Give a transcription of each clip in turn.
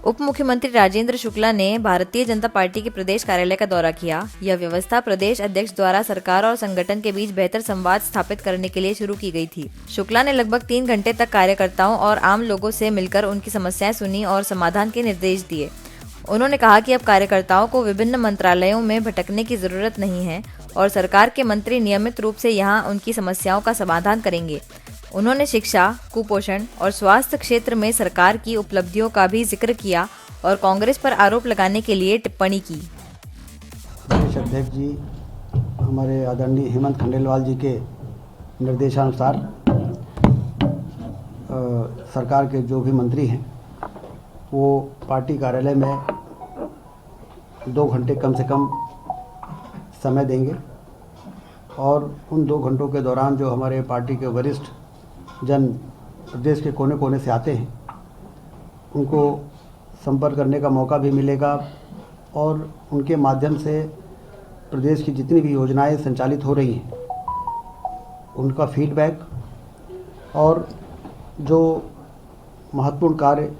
उप मुख्यमंत्री राजेंद्र शुक्ला ने भारतीय जनता पार्टी के प्रदेश कार्यालय का दौरा किया। यह व्यवस्था प्रदेश अध्यक्ष द्वारा सरकार और संगठन के बीच बेहतर संवाद स्थापित करने के लिए शुरू की गई थी। शुक्ला ने लगभग 3 घंटे तक कार्यकर्ताओं और आम लोगों से मिलकर उनकी समस्याएं सुनी और समाधान के निर्देश दिए। उन्होंने कहा कि अब कार्यकर्ताओं को विभिन्न मंत्रालयों में भटकने की जरूरत नहीं है और सरकार के मंत्री नियमित रूप से यहां उनकी समस्याओं का समाधान करेंगे। उन्होंने शिक्षा, कुपोषण और स्वास्थ्य क्षेत्र में सरकार की उपलब्धियों का भी जिक्र किया और कांग्रेस पर आरोप लगाने के लिए टिप्पणी की। प्रदेश अध्यक्ष जी हमारे आदरणीय हेमंत खंडेलवाल जी के निर्देशानुसार सरकार के जो भी मंत्री हैं वो पार्टी कार्यालय में 2 घंटे कम से कम समय देंगे और उन 2 घंटों के दौरान जो हमारे पार्टी के वरिष्ठ जन प्रदेश के कोने कोने से आते हैं उनको संपर्क करने का मौका भी मिलेगा और उनके माध्यम से प्रदेश की जितनी भी योजनाएं संचालित हो रही हैं उनका फीडबैक और जो महत्वपूर्ण कार्य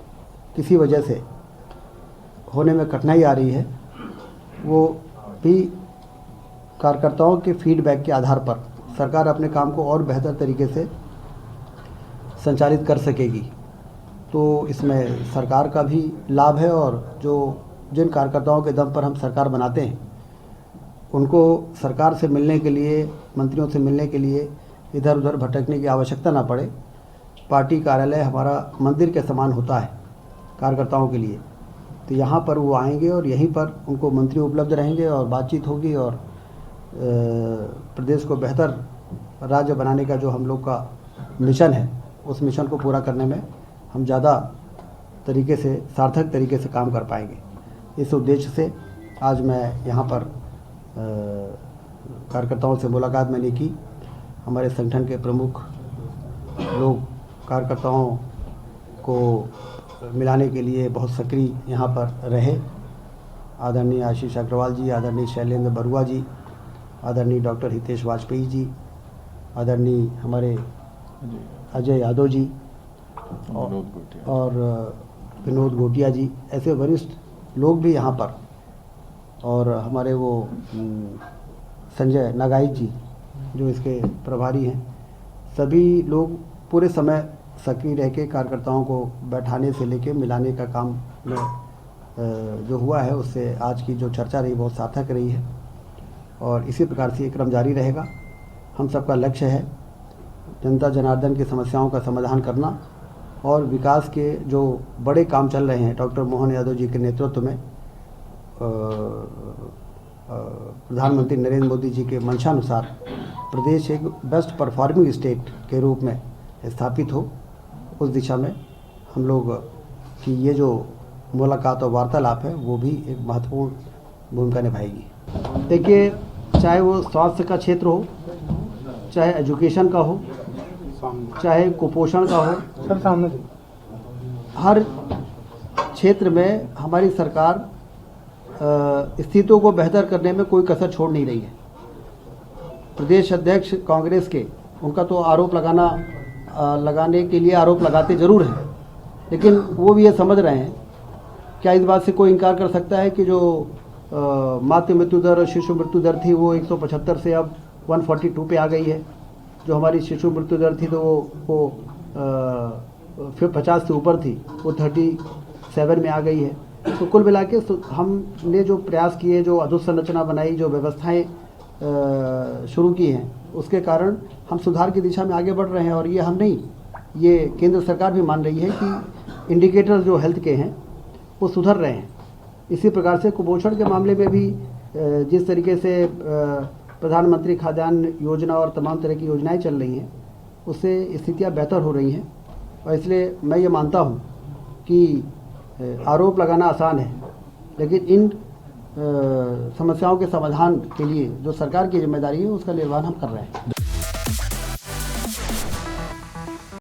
किसी वजह से होने में कठिनाई आ रही है वो भी कार्यकर्ताओं के फीडबैक के आधार पर सरकार अपने काम को और बेहतर तरीके से संचालित कर सकेगी। तो इसमें सरकार का भी लाभ है और जिन कार्यकर्ताओं के दम पर हम सरकार बनाते हैं उनको सरकार से मिलने के लिए, मंत्रियों से मिलने के लिए इधर उधर भटकने की आवश्यकता ना पड़े। पार्टी कार्यालय हमारा मंदिर के समान होता है कार्यकर्ताओं के लिए, तो यहाँ पर वो आएंगे और यहीं पर उनको मंत्री उपलब्ध रहेंगे और बातचीत होगी और प्रदेश को बेहतर राज्य बनाने का जो हम लोग का मिशन है उस मिशन को पूरा करने में हम ज़्यादा तरीके से, सार्थक तरीके से काम कर पाएंगे। इस उद्देश्य से आज मैं यहाँ पर कार्यकर्ताओं से मुलाकात मैंने की। हमारे संगठन के प्रमुख लोग कार्यकर्ताओं को मिलाने के लिए बहुत सक्रिय यहाँ पर रहे। आदरणीय आशीष अग्रवाल जी, आदरणीय शैलेंद्र बरुआ जी, आदरणीय डॉक्टर हितेश वाजपेयी जी, आदरणीय हमारे अजय यादव जी और विनोद गोटिया जी, ऐसे वरिष्ठ लोग भी यहाँ पर, और हमारे वो संजय नागाई जी जो इसके प्रभारी हैं, सभी लोग पूरे समय सक्रिय रह के कार्यकर्ताओं को बैठाने से लेके मिलाने का काम में जो हुआ है उससे आज की जो चर्चा रही बहुत सार्थक रही है और इसी प्रकार से ये क्रम जारी रहेगा। हम सबका लक्ष्य है जनता जनार्दन की समस्याओं का समाधान करना और विकास के जो बड़े काम चल रहे हैं डॉक्टर मोहन यादव जी के नेतृत्व में, प्रधानमंत्री नरेंद्र मोदी जी के मंशानुसार प्रदेश एक बेस्ट परफॉर्मिंग स्टेट के रूप में स्थापित हो, उस दिशा में हम लोग की ये जो मुलाकात और वार्तालाप है वो भी एक महत्वपूर्ण भूमिका निभाएगी। देखिए, चाहे वो स्वास्थ्य का क्षेत्र हो, चाहे एजुकेशन का हो, चाहे कुपोषण का हो, सब सामने हर क्षेत्र में हमारी सरकार स्थितियों को बेहतर करने में कोई कसर छोड़ नहीं रही है। प्रदेश अध्यक्ष कांग्रेस के, उनका तो आरोप लगाने के लिए आरोप लगाते जरूर हैं, लेकिन वो भी ये समझ रहे हैं, क्या इस बात से कोई इनकार कर सकता है कि जो मातृ मृत्यु दर और शिशु मृत्यु दर थी वो 175 से अब 142 पे आ गई है। जो हमारी शिशु मृत्यु दर थी तो वो फिर 50 से ऊपर थी, वो 37 में आ गई है। तो कुल मिला के हमने जो प्रयास किए, जो अधोसंरचना बनाई, जो व्यवस्थाएं शुरू की हैं, उसके कारण हम सुधार की दिशा में आगे बढ़ रहे हैं। और ये हम नहीं, ये केंद्र सरकार भी मान रही है कि इंडिकेटर्स जो हेल्थ के हैं वो सुधर रहे हैं। इसी प्रकार से कुपोषण के मामले में भी जिस तरीके से प्रधानमंत्री खाद्यान्न योजना और तमाम तरह की योजनाएं चल रही हैं, उससे स्थितियां बेहतर हो रही हैं। और इसलिए मैं ये मानता हूं कि आरोप लगाना आसान है, लेकिन इन समस्याओं के समाधान के लिए जो सरकार की जिम्मेदारी है उसका निर्वहन हम कर रहे हैं।